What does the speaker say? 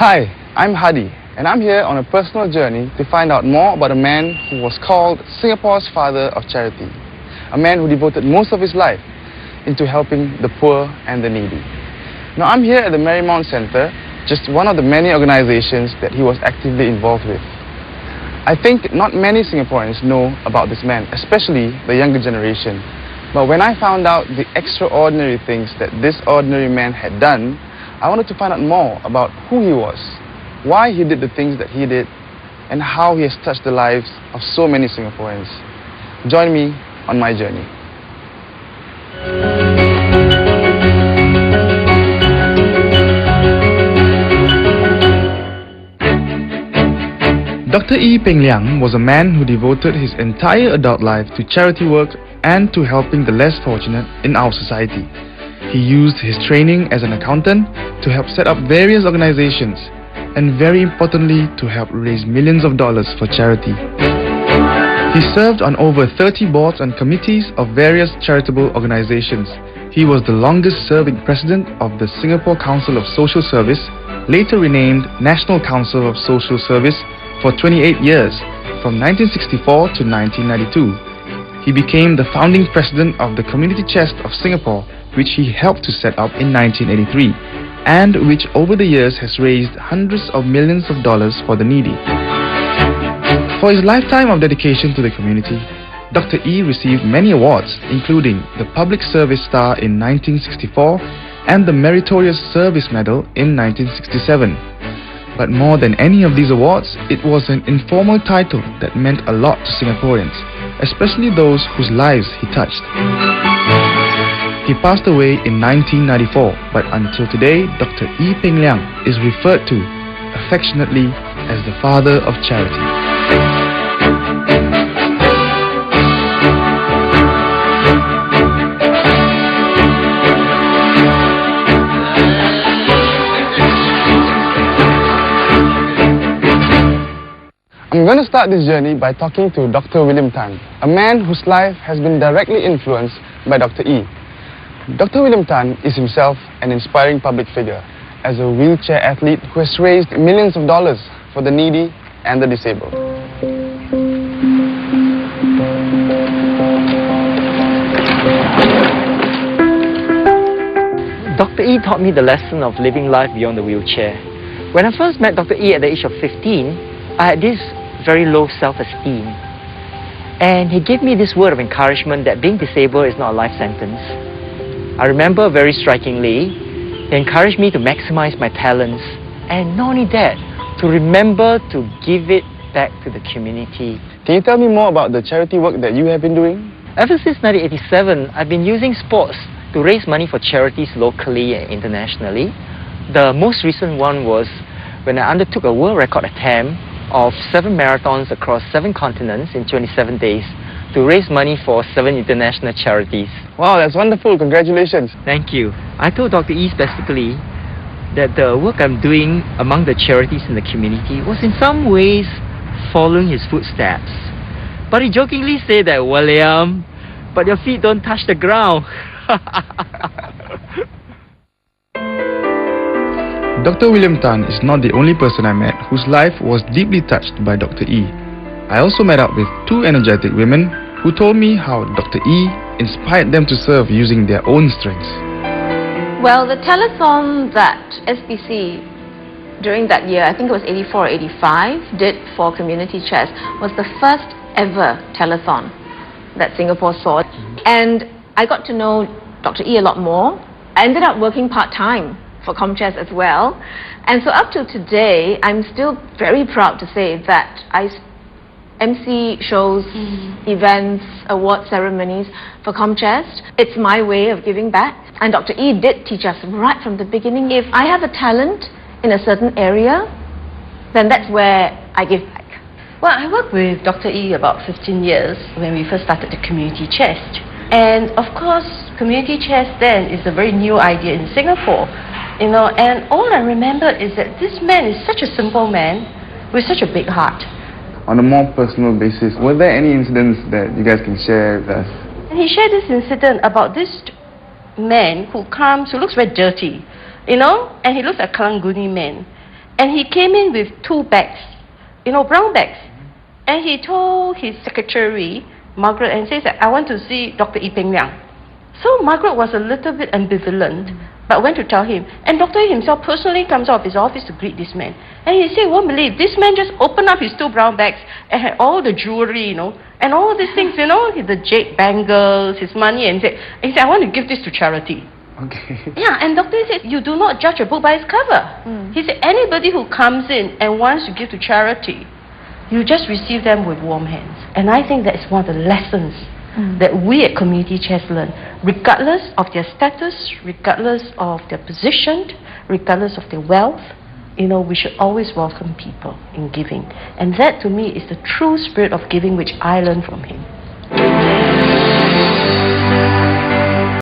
Hi, I'm Hady, and I'm here on a personal journey to find out more about a man who was called Singapore's father of charity. A man who devoted most of his life into helping the poor and the needy. Now I'm here at the Marymount Centre, just one of the many organizations that he was actively involved with. I think not many Singaporeans know about this man, especially the younger generation. But when I found out the extraordinary things that this ordinary man had done, I wanted to find out more about who he was, why he did the things that he did, and how he has touched the lives of so many Singaporeans. Join me on my journey. Dr. Ee Peng Liang was a man who devoted his entire adult life to charity work and to helping the less fortunate in our society. He used his training as an accountant to help set up various organizations and, very importantly, to help raise millions of dollars for charity. He served on over 30 boards and committees of various charitable organizations. He was the longest serving president of the Singapore Council of Social Service, later renamed National Council of Social Service, for 28 years, from 1964 to 1992. He became the founding president of the Community Chest of Singapore, which he helped to set up in 1983, and which over the years has raised hundreds of millions of dollars for the needy. For his lifetime of dedication to the community, Dr. Ee received many awards, including the Public Service Star in 1964 and the Meritorious Service Medal in 1967. But more than any of these awards, it was an informal title that meant a lot to Singaporeans, especially those whose lives he touched. He passed away in 1994, but until today, Dr. Ee Peng Liang is referred to affectionately as the father of charity. I'm going to start this journey by talking to Dr. William Tan, a man whose life has been directly influenced by Dr. Ee. Dr. William Tan is himself an inspiring public figure as a wheelchair athlete who has raised millions of dollars for the needy and the disabled. Dr. Ee taught me the lesson of living life beyond the wheelchair. When I first met Dr. Ee at the age of 15, I had this very low self-esteem. And he gave me this word of encouragement that being disabled is not a life sentence. I remember very strikingly, he encouraged me to maximize my talents, and not only that, to remember to give it back to the community. Can you tell me more about the charity work that you have been doing? Ever since 1987, I've been using sports to raise money for charities locally and internationally. The most recent one was when I undertook a world record attempt of 7 marathons across 7 continents in 27 days to raise money for 7 international charities. Wow, that's wonderful. Congratulations. Thank you. I told Dr. Ee specifically that the work I'm doing among the charities in the community was in some ways following his footsteps. But he jokingly said that, William, but your feet don't touch the ground. Dr. William Tan is not the only person I met whose life was deeply touched by Dr. Ee. I also met up with 2 energetic women who told me how Dr. Ee inspired them to serve using their own strengths. Well, the telethon that SPC during that year, I think it was 84 or 85, did for Community Chest was the first ever telethon that Singapore saw. And I got to know Dr. Ee a lot more. I ended up working part-time for ComChest as well. And so up to today, I'm still very proud to say that I MC shows, events, award ceremonies for ComChest. It's my way of giving back. And Dr. Ee did teach us right from the beginning, if I have a talent in a certain area, then that's where I give back. Well, I worked with Dr. Ee about 15 years when we first started the Community Chest. And of course, Community Chest then is a very new idea in Singapore. You know, and all I remember is that this man is such a simple man with such a big heart. On a more personal basis, were there any incidents that you guys can share with us? And he shared this incident about this man who looks very dirty, you know, and he looks like a Kalanguni man. And he came in with 2 bags, brown bags. And he told his secretary, Margaret, and says that, I want to see Dr. Ee Peng Liang. So Margaret was a little bit ambivalent, but went to tell him. And Dr. Ee himself personally comes out of his office to greet this man. And he said, won't believe, this man just opened up his 2 brown bags and had all the jewelry, and all these things, the jade bangles, his money, and he said, I want to give this to charity. Okay. Yeah, and Dr. Ee said, you do not judge a book by its cover. He said, anybody who comes in and wants to give to charity, you just receive them with warm hands. And I think that is one of the lessons that we at Community Chest learn. Regardless of their status, regardless of their position, regardless of their wealth, we should always welcome people in giving. And that to me is the true spirit of giving which I learned from him.